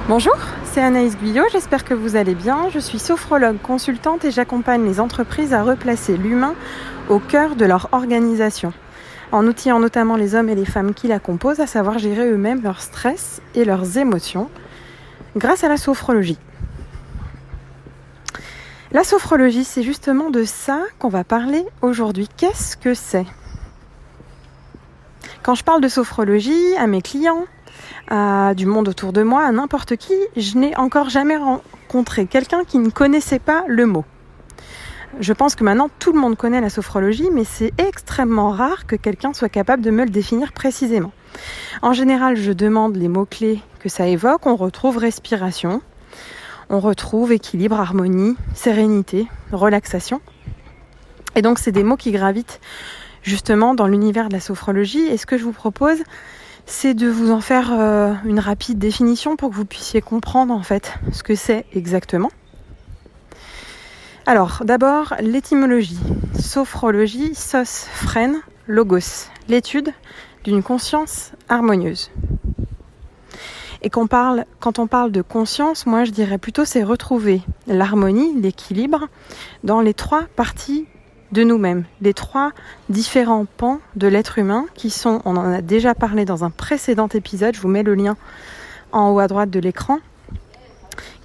Bonjour, c'est Anaïs Guyot, j'espère que vous allez bien. Je suis sophrologue consultante et j'accompagne les entreprises à replacer l'humain au cœur de leur organisation, en outillant notamment les hommes et les femmes qui la composent, à savoir gérer eux-mêmes leur stress et leurs émotions grâce à la sophrologie. La sophrologie, c'est justement de ça qu'on va parler aujourd'hui. Qu'est-ce que c'est ? Quand je parle de sophrologie à mes clients, du monde autour de moi, à n'importe qui, je n'ai encore jamais rencontré quelqu'un qui ne connaissait pas le mot. Je pense que maintenant tout le monde connaît la sophrologie, mais c'est extrêmement rare que quelqu'un soit capable de me le définir précisément. En général, je demande les mots-clés que ça évoque, on retrouve respiration, on retrouve équilibre, harmonie, sérénité, relaxation. Et donc c'est des mots qui gravitent justement dans l'univers de la sophrologie. Et ce que je vous propose, c'est de vous en faire une rapide définition pour que vous puissiez comprendre en fait ce que c'est exactement. Alors, d'abord, l'étymologie. Sophrologie, sos, phrène, logos. L'étude d'une conscience harmonieuse. Et quand on parle de conscience, moi je dirais plutôt c'est retrouver l'harmonie, l'équilibre dans les trois parties de nous-mêmes, les trois différents pans de l'être humain qui sont, on en a déjà parlé dans un précédent épisode, je vous mets le lien en haut à droite de l'écran,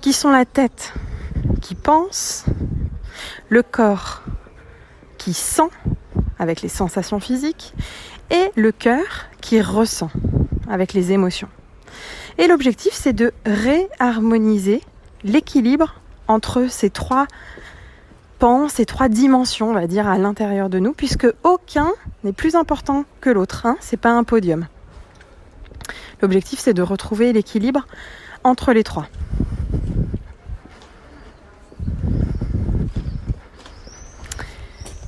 qui sont la tête qui pense, le corps qui sent avec les sensations physiques et le cœur qui ressent avec les émotions. Et l'objectif, c'est de réharmoniser l'équilibre entre ces trois ces trois dimensions, on va dire, à l'intérieur de nous, puisque aucun n'est plus important que l'autre, c'est pas un podium. L'objectif, c'est de retrouver l'équilibre entre les trois.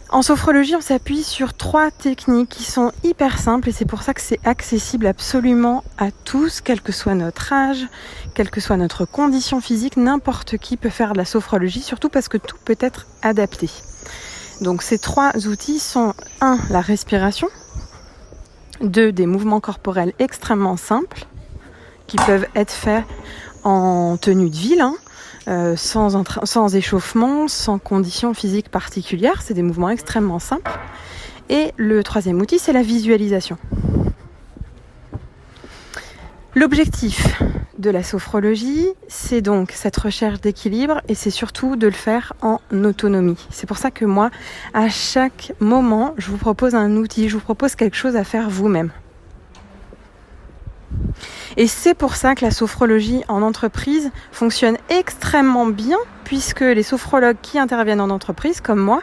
En sophrologie, on s'appuie sur trois techniques qui sont hyper simples et c'est pour ça que c'est accessible absolument à tous, quel que soit notre âge, quelle que soit notre condition physique, n'importe qui peut faire de la sophrologie, surtout parce que tout peut être adapté. Donc ces trois outils sont 1. La respiration, 2. Des mouvements corporels extrêmement simples qui peuvent être faits en tenue de ville, sans échauffement, sans conditions physiques particulières. C'est des mouvements extrêmement simples. Et le troisième outil, c'est la visualisation. L'objectif de la sophrologie, c'est donc cette recherche d'équilibre et c'est surtout de le faire en autonomie. C'est pour ça que moi, à chaque moment, je vous propose un outil, je vous propose quelque chose à faire vous-même. Et c'est pour ça que la sophrologie en entreprise fonctionne extrêmement bien, puisque les sophrologues qui interviennent en entreprise, comme moi,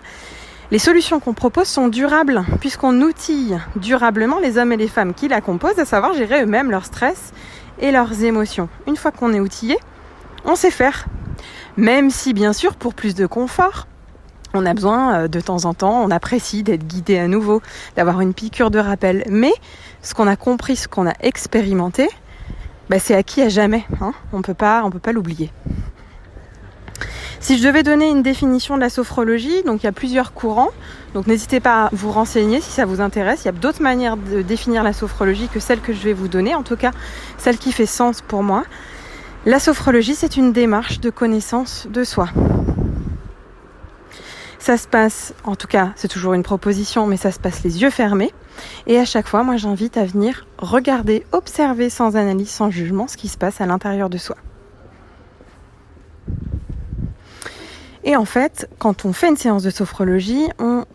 les solutions qu'on propose sont durables, puisqu'on outille durablement les hommes et les femmes qui la composent, à savoir gérer eux-mêmes leur stress et leurs émotions. Une fois qu'on est outillé, on sait faire. Même si, bien sûr, pour plus de confort, on a besoin de temps en temps, on apprécie d'être guidé à nouveau, d'avoir une piqûre de rappel. Mais ce qu'on a compris, ce qu'on a expérimenté, c'est acquis à jamais. On peut pas l'oublier. Si je devais donner une définition de la sophrologie, donc il y a plusieurs courants. Donc n'hésitez pas à vous renseigner si ça vous intéresse. Il y a d'autres manières de définir la sophrologie que celle que je vais vous donner. En tout cas, celle qui fait sens pour moi. La sophrologie, c'est une démarche de connaissance de soi. Ça se passe, en tout cas, c'est toujours une proposition, mais ça se passe les yeux fermés. Et à chaque fois, moi, j'invite à venir regarder, observer sans analyse, sans jugement, ce qui se passe à l'intérieur de soi. Et en fait, quand on fait une séance de sophrologie, on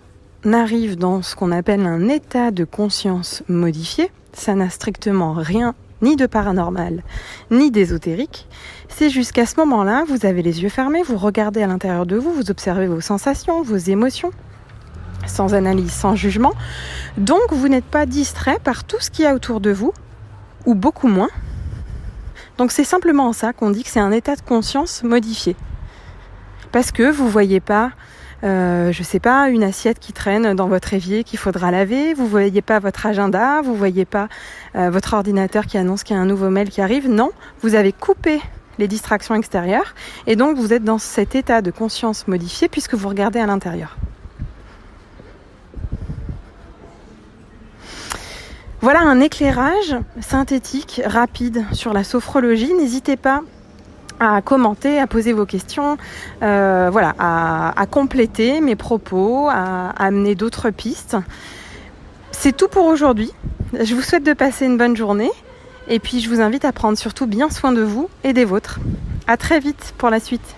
arrive dans ce qu'on appelle un état de conscience modifié. Ça n'a strictement rien ni de paranormal, ni d'ésotérique. C'est jusqu'à ce moment-là, vous avez les yeux fermés, vous regardez à l'intérieur de vous, vous observez vos sensations, vos émotions, sans analyse, sans jugement. Donc, vous n'êtes pas distrait par tout ce qu'il y a autour de vous, ou beaucoup moins. Donc, c'est simplement en ça qu'on dit que c'est un état de conscience modifié. Parce que vous ne voyez pas, une assiette qui traîne dans votre évier qu'il faudra laver, vous ne voyez pas votre agenda, vous ne voyez pas votre ordinateur qui annonce qu'il y a un nouveau mail qui arrive. Non, vous avez coupé les distractions extérieures et donc vous êtes dans cet état de conscience modifié puisque vous regardez à l'intérieur. Voilà un éclairage synthétique, rapide sur la sophrologie. N'hésitez pas à commenter, à poser vos questions, voilà, à compléter mes propos, à amener d'autres pistes. C'est tout pour aujourd'hui. Je vous souhaite de passer une bonne journée et puis je vous invite à prendre surtout bien soin de vous et des vôtres. À très vite pour la suite.